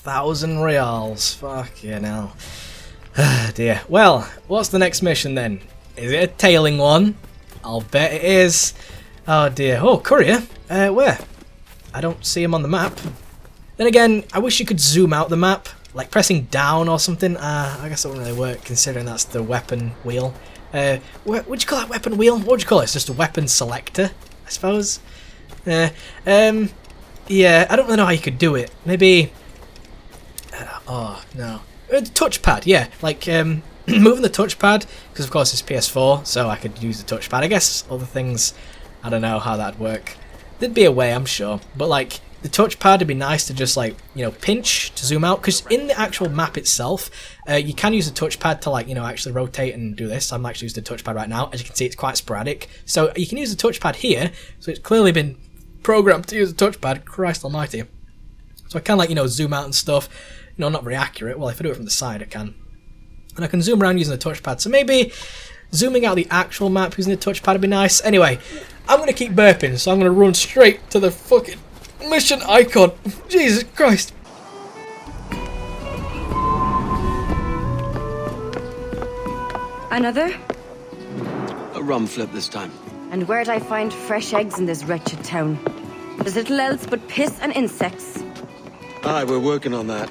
1,000 reals. Fucking hell. Dear. Well, what's the next mission then? Is it a tailing one? I'll bet it is. Oh dear. Oh, courier. Where? I don't see him on the map. Then again, I wish you could zoom out the map. Like pressing down or something. I guess that wouldn't really work considering that's the weapon wheel. What would you call that weapon wheel? What would you call it? It's just a weapon selector, I suppose. Yeah, I don't really know how you could do it. Maybe... oh, no. Touchpad, yeah. Like, moving the touchpad, because of course it's PS4, so I could use the touchpad. I guess other things, I don't know how that'd work. There'd be a way, I'm sure. But, like, the touchpad would be nice to just, like, you know, pinch to zoom out. Because in the actual map itself, you can use the touchpad to, like, you know, actually rotate and do this. I'm actually using the touchpad right now. As you can see, it's quite sporadic. So you can use the touchpad here. So it's clearly been programmed to use the touchpad. Christ almighty. So I can, like, you know, zoom out and stuff. You know, not very accurate. Well, if I do it from the side, I can. And I can zoom around using the touchpad. So maybe zooming out the actual map using the touchpad would be nice. Anyway, I'm going to keep burping. So I'm going to run straight to the fucking mission icon. Jesus Christ. Another? A rum flip this time. And where'd I find fresh eggs in this wretched town? There's little else but piss and insects. Aye, we're working on that.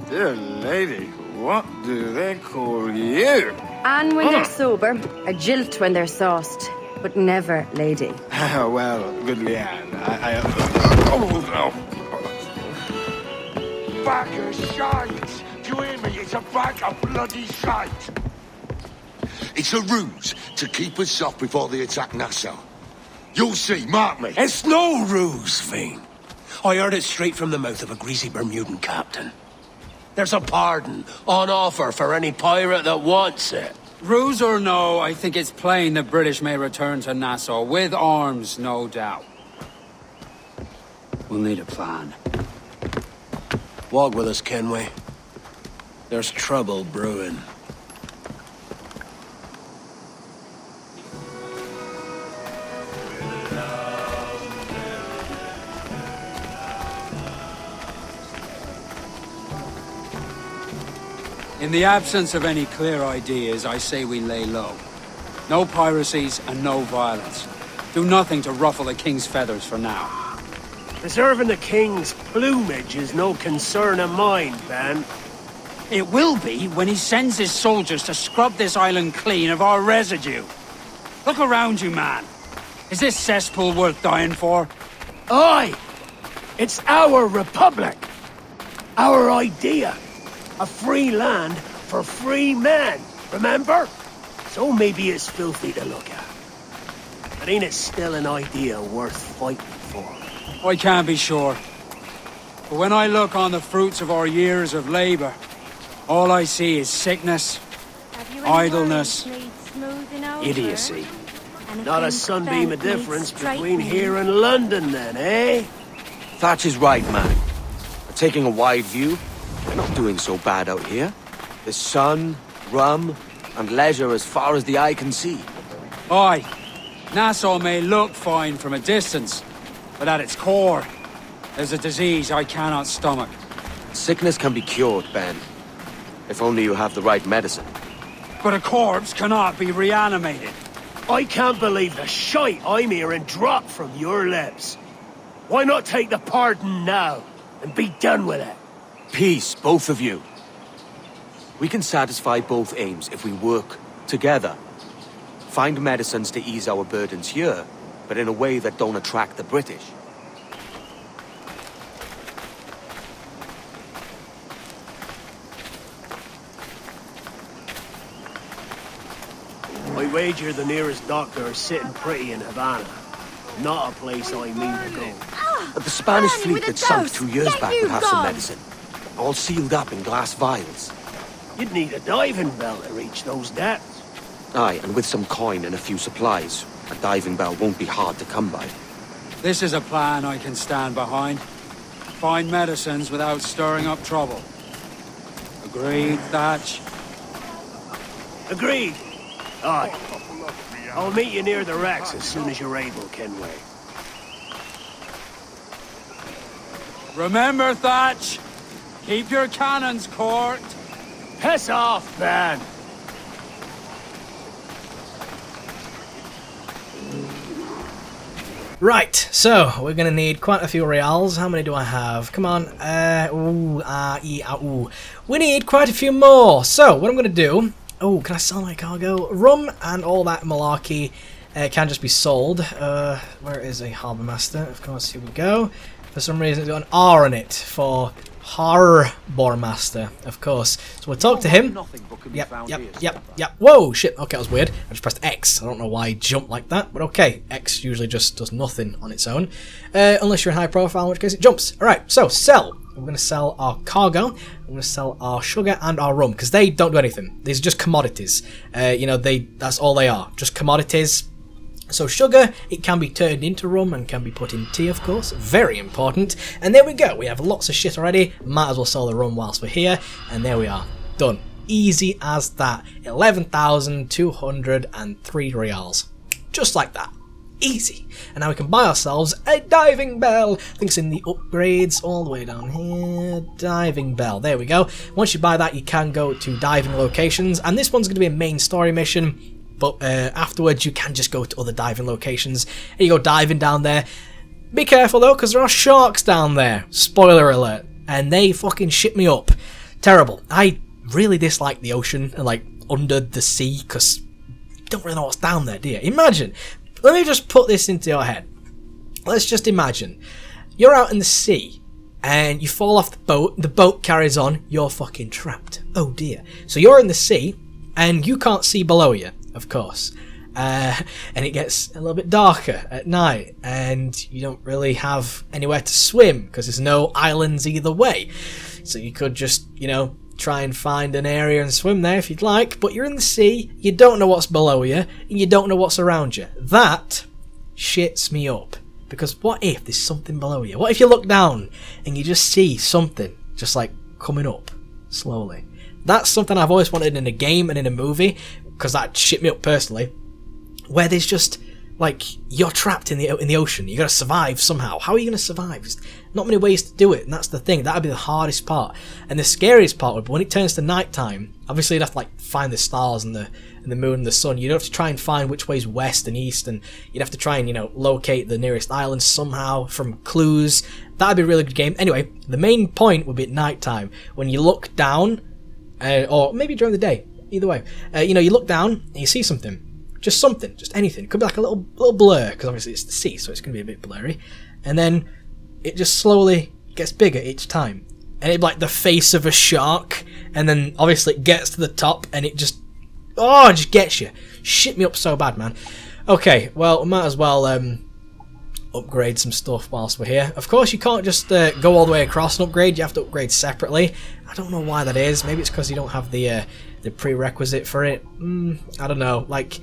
Dear lady, what do they call you? And when they're sober, a jilt when they're sauced, but never lady. Well, good Leanne, Bag of shite! Do you hear me? It's a bag of bloody shite! It's a ruse to keep us soft before they attack Nassau. You'll see, mark me. It's no ruse, Fiend. I heard it straight from the mouth of a greasy Bermudan captain. There's a pardon on offer for any pirate that wants it. Ruse or no, I think it's plain the British may return to Nassau, with arms, no doubt. We'll need a plan. Walk with us, Kenway. There's trouble brewing. In the absence of any clear ideas, I say we lay low. No piracies and no violence. Do nothing to ruffle the king's feathers for now. Preserving the king's plumage is no concern of mine, Ben. It will be when he sends his soldiers to scrub this island clean of our residue. Look around you, man. Is this cesspool worth dying for? Aye! It's our republic! Our idea! A free land for free men, remember? So maybe it's filthy to look at. But ain't it still an idea worth fighting for? I can't be sure. But when I look on the fruits of our years of labor, all I see is sickness, idleness, idiocy. Not a sunbeam of difference between here and London then, eh? Thatch is right, man. We're taking a wide view. We're not doing so bad out here. There's sun, rum, and leisure as far as the eye can see. Aye, Nassau may look fine from a distance, but at its core, there's a disease I cannot stomach. Sickness can be cured, Ben. If only you have the right medicine. But a corpse cannot be reanimated. I can't believe the shite I'm hearing drop from your lips. Why not take the pardon now and be done with it? Peace, both of you. We can satisfy both aims if we work together. Find medicines to ease our burdens here, but in a way that don't attract the British. I wager the nearest doctor is sitting pretty in Havana. Not a place I mean to go. But the Spanish fleet that sunk 2 years back would have some medicine. All sealed up in glass vials. You'd need a diving bell to reach those depths. Aye, and with some coin and a few supplies, a diving bell won't be hard to come by. This is a plan I can stand behind. Find medicines without stirring up trouble. Agreed, Thatch? Agreed. Aye. I'll meet you near the wrecks as soon as you're able, Kenway. Remember, Thatch, Keep your cannons corked. Piss off, man! Right, so we're gonna need quite a few reals. How many do I have? Come on. We need quite a few more. So what I'm gonna do. Oh, can I sell my cargo? Rum and all that malarkey can just be sold. Where is a harbour master? Of course, here we go. For some reason, it's got an R on it for Harbour Master, of course. So we'll talk to him. Yep. Whoa, shit. Okay, that was weird. I just pressed X. I don't know why I jumped like that, but okay. X usually just does nothing on its own. Unless you're in high profile, in which case it jumps. Alright, so sell. We're going to sell our cargo. We're going to sell our sugar and our rum, because they don't do anything. These are just commodities. You know, that's all they are. Just commodities. So sugar, it can be turned into rum and can be put in tea, of course. Very important. And there we go. We have lots of shit already. Might as well sell the rum whilst we're here. And there we are. Done. Easy as that. 11,203 reals. Just like that. Easy. And now we can buy ourselves a diving bell. I think it's in the upgrades all the way down here. Diving bell. There we go. Once you buy that, you can go to diving locations. And this one's going to be a main story mission. But afterwards, you can just go to other diving locations. And you go diving down there. Be careful, though, because there are sharks down there. Spoiler alert. And they fucking shit me up. Terrible. I really dislike the ocean and, like, under the sea, because you don't really know what's down there, do you? Imagine. Let me just put this into your head. Let's just imagine. You're out in the sea, and you fall off the boat carries on, you're fucking trapped. Oh, dear. So you're in the sea, and you can't see below you. Of course. And it gets a little bit darker at night, and you don't really have anywhere to swim because there's no islands either way. So you could just, you know, try and find an area and swim there if you'd like, but you're in the sea, you don't know what's below you, and you don't know what's around you. That shits me up. Because what if there's something below you? What if you look down and you just see something just like coming up slowly? That's something I've always wanted in a game and in a movie, because that shit me up personally, where there's just, like, you're trapped in the ocean, you gotta survive somehow. How are you gonna survive? There's not many ways to do it, and that's the thing. That'd be the hardest part. And the scariest part would be when it turns to night time. Obviously you'd have to, like, find the stars and the moon and the sun. You'd have to try and find which way's west and east, and you'd have to try and, you know, locate the nearest island somehow from clues. That'd be a really good game. Anyway, the main point would be at night time, when you look down, or maybe during the day. Either way, you know, you look down and you see something, just anything. It could be like a little blur, because obviously it's the sea, so it's going to be a bit blurry. And then it just slowly gets bigger each time, and it's like the face of a shark. And then obviously it gets to the top, and it just gets you. Shit me up so bad, man. Okay, well, we might as well upgrade some stuff whilst we're here. Of course, you can't just go all the way across and upgrade. You have to upgrade separately. I don't know why that is. Maybe it's because you don't have the prerequisite for it. I don't know. Like,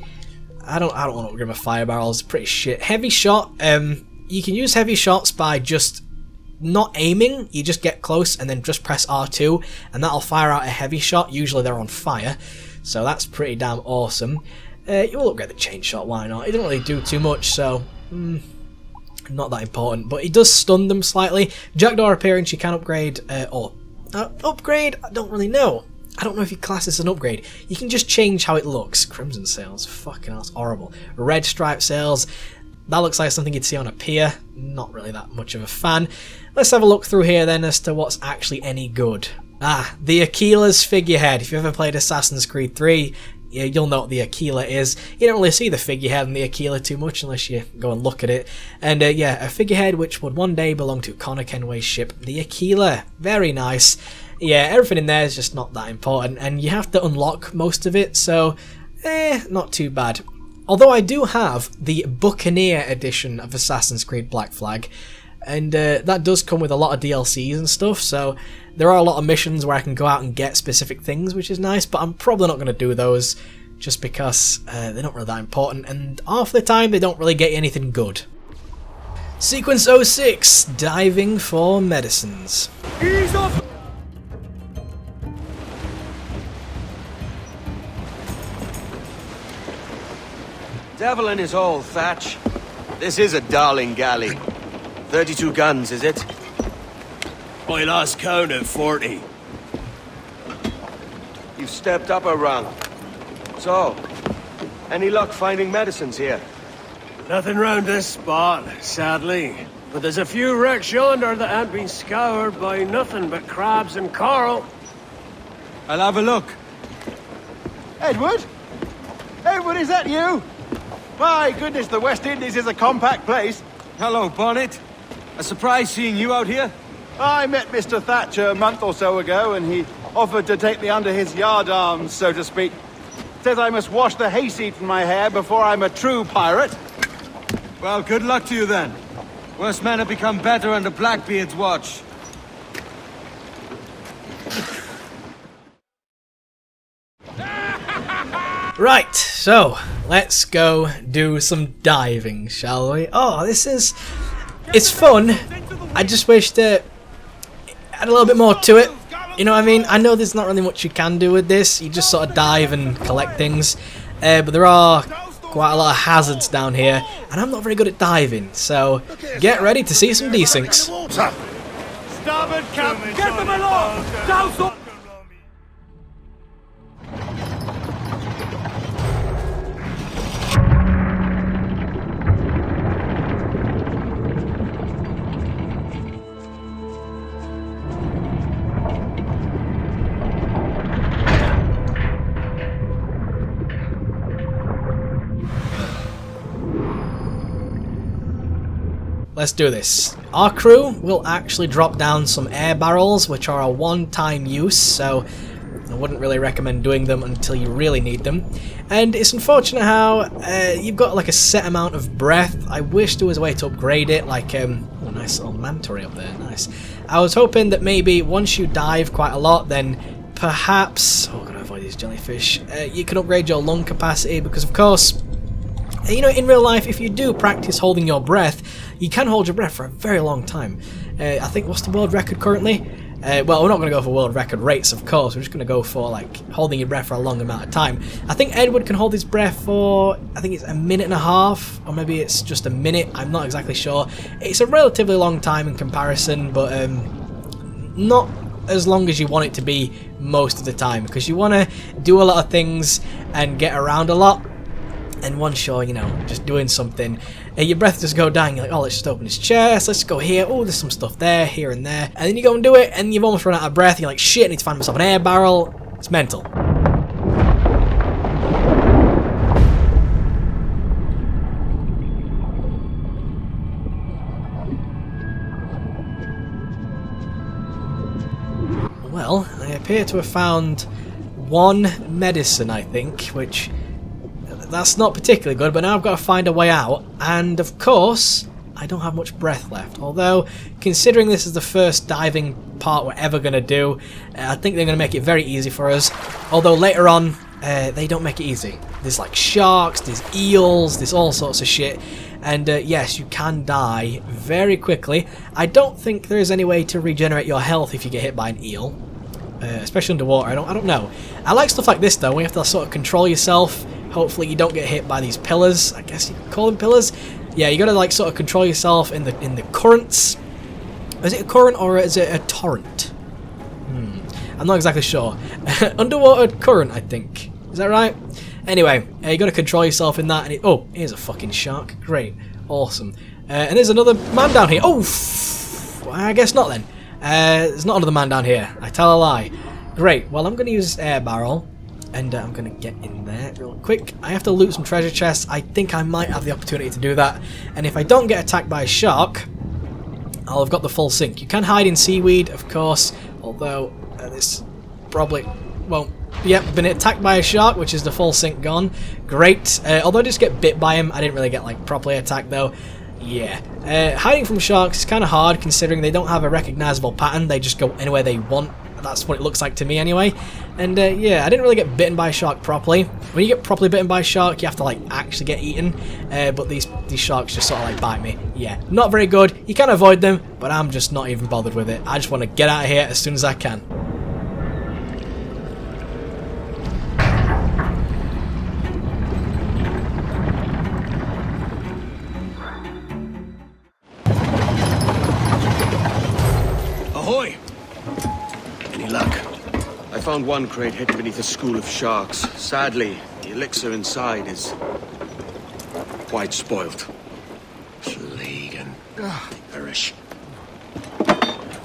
I don't want to upgrade my fire barrels. Pretty shit. Heavy shot. You can use heavy shots by just not aiming. You just get close and then just press R2, and that'll fire out a heavy shot. Usually they're on fire, so that's pretty damn awesome. You will upgrade the chain shot. Why not? It doesn't really do too much, so. Not that important, but it does stun them slightly. Jackdaw appearance, you can upgrade, upgrade? I don't really know. I don't know if you class this as an upgrade. You can just change how it looks. Crimson sails, fucking hell, that's horrible. Red stripe sails, that looks like something you'd see on a pier. Not really that much of a fan. Let's have a look through here then as to what's actually any good. The Aquila's figurehead. If you've ever played Assassin's Creed 3, you'll know what the Aquila is. You don't really see the figurehead and the Aquila too much unless you go and look at it. And yeah, a figurehead which would one day belong to Connor Kenway's ship, the Aquila. Very nice. Yeah, everything in there is just not that important, and you have to unlock most of it, so not too bad. Although I do have the Buccaneer edition of Assassin's Creed Black Flag, and that does come with a lot of DLCs and stuff, so there are a lot of missions where I can go out and get specific things, which is nice, but I'm probably not going to do those just because they're not really that important, and half the time they don't really get you anything good. Sequence 06, diving for medicines. Ease off! Devil in his hole, Thatch. This is a darling galley. 32 guns, is it? By last count at 40. You've stepped up a rung. So, any luck finding medicines here? Nothing round this spot, sadly. But there's a few wrecks yonder that ain't been scoured by nothing but crabs and coral. I'll have a look. Edward? Edward, is that you? My goodness, the West Indies is a compact place. Hello, Bonnet. A surprise seeing you out here. I met Mr. Thatcher a month or so ago, and he offered to take me under his yardarms, so to speak. Says I must wash the hayseed from my hair before I'm a true pirate. Well, good luck to you then. Worse men have become better under Blackbeard's watch. Right, so let's go do some diving, shall we? Oh, it's fun. I just wish that it had a little bit more to it. You know what I mean? I know there's not really much you can do with this. You just sort of dive and collect things. But there are quite a lot of hazards down here, and I'm not very good at diving, so get ready to see some desinks. Starboard captain, Get them along! Douse up! Let's do this. Our crew will actually drop down some air barrels, which are a one-time use, so I wouldn't really recommend doing them until you really need them. And it's unfortunate how you've got like a set amount of breath. I wish there was a way to upgrade it, like oh, nice little manta ray up there, nice. I was hoping that maybe once you dive quite a lot, then perhaps, oh, gotta avoid these jellyfish, you can upgrade your lung capacity, because of course, you know, in real life, if you do practice holding your breath, you can hold your breath for a very long time. I think, what's the world record currently? Well, we're not going to go for world record rates, of course. We're just going to go for, like, holding your breath for a long amount of time. I think Edward can hold his breath for, I think it's a minute and a half, or maybe it's just a minute. I'm not exactly sure. It's a relatively long time in comparison, but not as long as you want it to be most of the time, because you want to do a lot of things and get around a lot. And once you're, you know, just doing something, your breath just go down. You're like, oh, let's just open his chest, let's go here, oh, there's some stuff there, here and there. And then you go and do it, and you've almost run out of breath. You're like, shit, I need to find myself an air barrel. It's mental. Well, I appear to have found one medicine, I think, which... that's not particularly good, but now I've got to find a way out, and of course, I don't have much breath left. Although, considering this is the first diving part we're ever going to do, I think they're going to make it very easy for us. Although later on, they don't make it easy. There's like sharks, there's eels, there's all sorts of shit, and yes, you can die very quickly. I don't think there is any way to regenerate your health if you get hit by an eel. Especially underwater, I don't know. I like stuff like this though, where you have to sort of control yourself. Hopefully you don't get hit by these pillars. I guess you could call them pillars. Yeah, you gotta like sort of control yourself in the currents. Is it a current or is it a torrent? I'm not exactly sure. Underwater current, I think. Is that right? Anyway, you gotta control yourself in that. And oh, here's a fucking shark. Great, awesome. And there's another man down here. Oh, I guess not then. There's not another man down here. I tell a lie. Great. Well, I'm gonna use this air barrel. And I'm going to get in there real quick. I have to loot some treasure chests. I think I might have the opportunity to do that. And if I don't get attacked by a shark, I'll have got the full sink. You can hide in seaweed, of course. Although, this probably won't... Yep, been attacked by a shark, which is the full sink gone. Great. Although I just get bit by him, I didn't really get like properly attacked though. Yeah. Hiding from sharks is kind of hard considering they don't have a recognizable pattern. They just go anywhere they want. That's what it looks like to me anyway. And yeah, I didn't really get bitten by a shark properly. When you get properly bitten by a shark, you have to like actually get eaten. But these sharks just sort of like bite me. Yeah, not very good. You can avoid them, but I'm just not even bothered with it. I just want to get out of here as soon as I can. Ahoy! Any luck? I found one crate hidden beneath a school of sharks. Sadly, the elixir inside is quite spoilt. Plague and perish.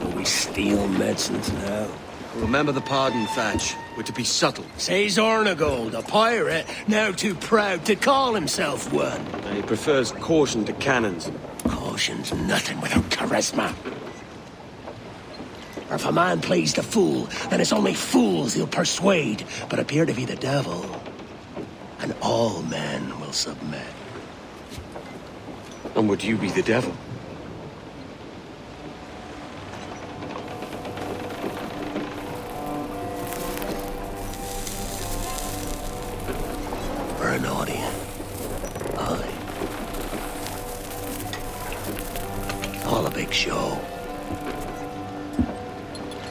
Will we steal medicines now? Remember the pardon, Thatch. We're to be subtle. Says Ornagold, a pirate, now too proud to call himself one. And he prefers caution to cannons. Caution's nothing without charisma. Or if a man plays the fool, then it's only fools he'll persuade, but appear to be the devil. And all men will submit. And would you be the devil? For an audience. Aye. All a big show.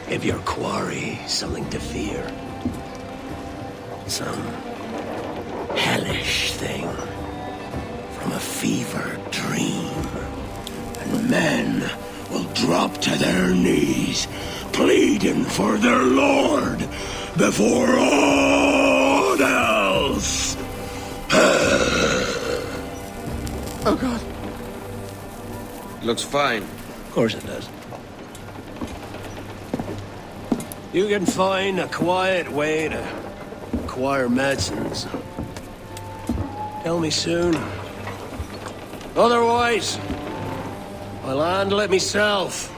Give your quarry something to fear. Some hellish thing from a fevered dream. And men will drop to their knees, pleading for their lord before all else. Oh, God. Looks fine. Of course it does. You can find a quiet way to acquire medicines. Tell me soon. Otherwise, I'll handle it myself.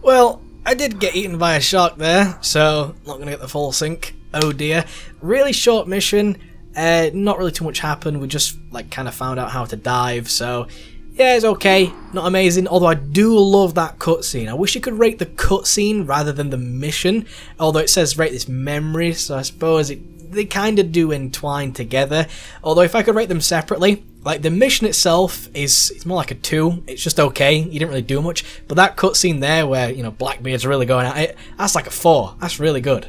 Well, I did get eaten by a shark there, so not gonna get the full sink. Oh dear. Really short mission. Not really too much happened. We just like kind of found out how to dive, so yeah, it's okay. Not amazing, although I do love that cutscene. I wish you could rate the cutscene rather than the mission, although it says rate this memory, so I suppose they kind of do entwine together. Although if I could rate them separately, like the mission itself it's more like a 2. It's just okay. You didn't really do much, but that cutscene there where, you know, Blackbeard's really going at it, that's like a 4. That's really good.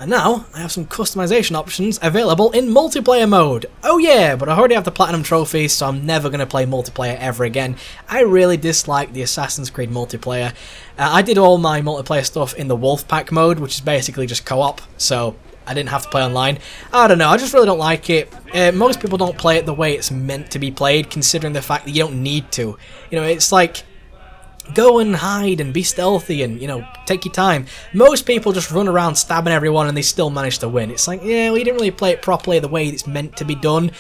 And now, I have some customization options available in multiplayer mode. Oh yeah, but I already have the Platinum Trophy, so I'm never going to play multiplayer ever again. I really dislike the Assassin's Creed multiplayer. I did all my multiplayer stuff in the Wolfpack mode, which is basically just co-op, so I didn't have to play online. I don't know, I just really don't like it. Most people don't play it the way it's meant to be played, considering the fact that you don't need to. You know, it's like, go and hide and be stealthy and, you know, take your time. Most people just run around stabbing everyone and they still manage to win. It's like, yeah, well, you didn't really play it properly the way it's meant to be done.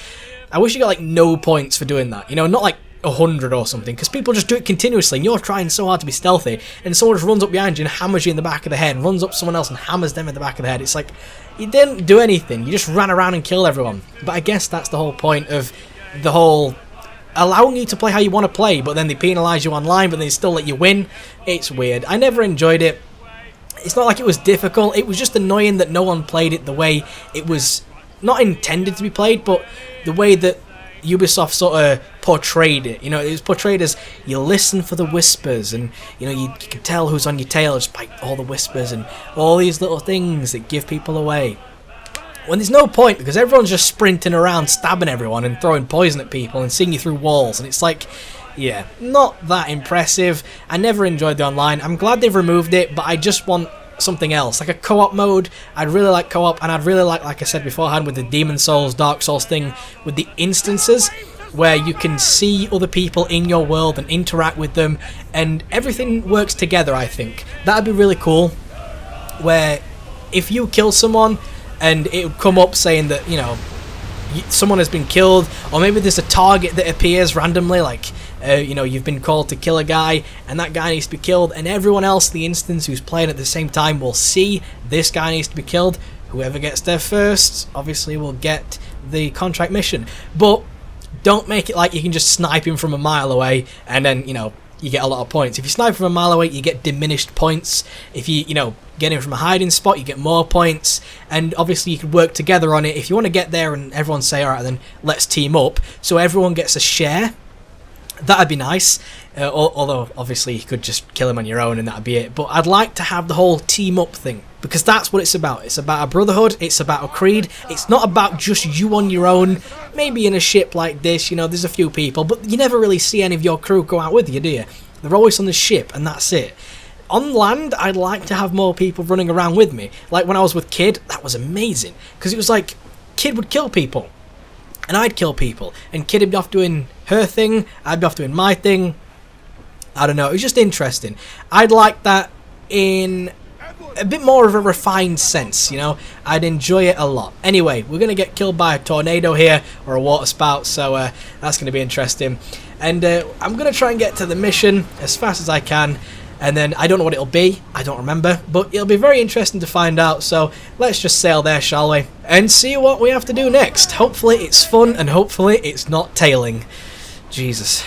I wish you got, like, no points for doing that. You know, not like 100 or something, because people just do it continuously and you're trying so hard to be stealthy and someone just runs up behind you and hammers you in the back of the head, runs up someone else and hammers them in the back of the head. It's like, you didn't do anything. You just ran around and killed everyone. But I guess that's the whole point of the whole allowing you to play how you want to play, but then they penalise you online, but then they still let you win. It's weird. I never enjoyed it. It's not like it was difficult. It was just annoying that no one played it the way it was not intended to be played, but the way that Ubisoft sort of portrayed it. You know, it was portrayed as you listen for the whispers, and you know you can tell who's on your tail just by all the whispers and all these little things that give people away. When there's no point, because everyone's just sprinting around stabbing everyone and throwing poison at people and seeing you through walls, and it's like, yeah, not that impressive. I never enjoyed the online. I'm glad they've removed it, but I just want something else, like a co-op mode. I'd really like co-op, and I'd really like I said beforehand, with the Demon Souls, Dark Souls thing, with the instances where you can see other people in your world and interact with them, and everything works together. I think that'd be really cool, where if you kill someone and it would come up saying that, you know, someone has been killed, or maybe there's a target that appears randomly, like, you know, you've been called to kill a guy, and that guy needs to be killed, and everyone else in the instance who's playing at the same time will see this guy needs to be killed. Whoever gets there first, obviously, will get the contract mission. But don't make it like you can just snipe him from a mile away, and then, you know, you get a lot of points. If you snipe from a mile away, you get diminished points. If you know, get him from a hiding spot, you get more points. And obviously you could work together on it. If you want to get there and everyone say, alright then, let's team up, so everyone gets a share, That'd be nice, although obviously you could just kill him on your own and that'd be it. But I'd like to have the whole team up thing, because that's what it's about. It's about a brotherhood, it's about a creed, it's not about just you on your own. Maybe in a ship like this, you know, there's a few people, but you never really see any of your crew go out with you, do you? They're always on the ship and that's it. On land, I'd like to have more people running around with me. Like when I was with Kid, that was amazing, because it was like, Kid would kill people, and I'd kill people, and Kid would be off doing her thing, I'd be off doing my thing. I don't know, it was just interesting. I'd like that in a bit more of a refined sense, you know. I'd enjoy it a lot. Anyway, we're going to get killed by a tornado here, or a water spout, so that's going to be interesting. And I'm going to try and get to the mission as fast as I can, and then I don't know what it'll be, I don't remember, but it'll be very interesting to find out, so let's just sail there, shall we? And see what we have to do next. Hopefully it's fun, and hopefully it's not tailing. Jesus.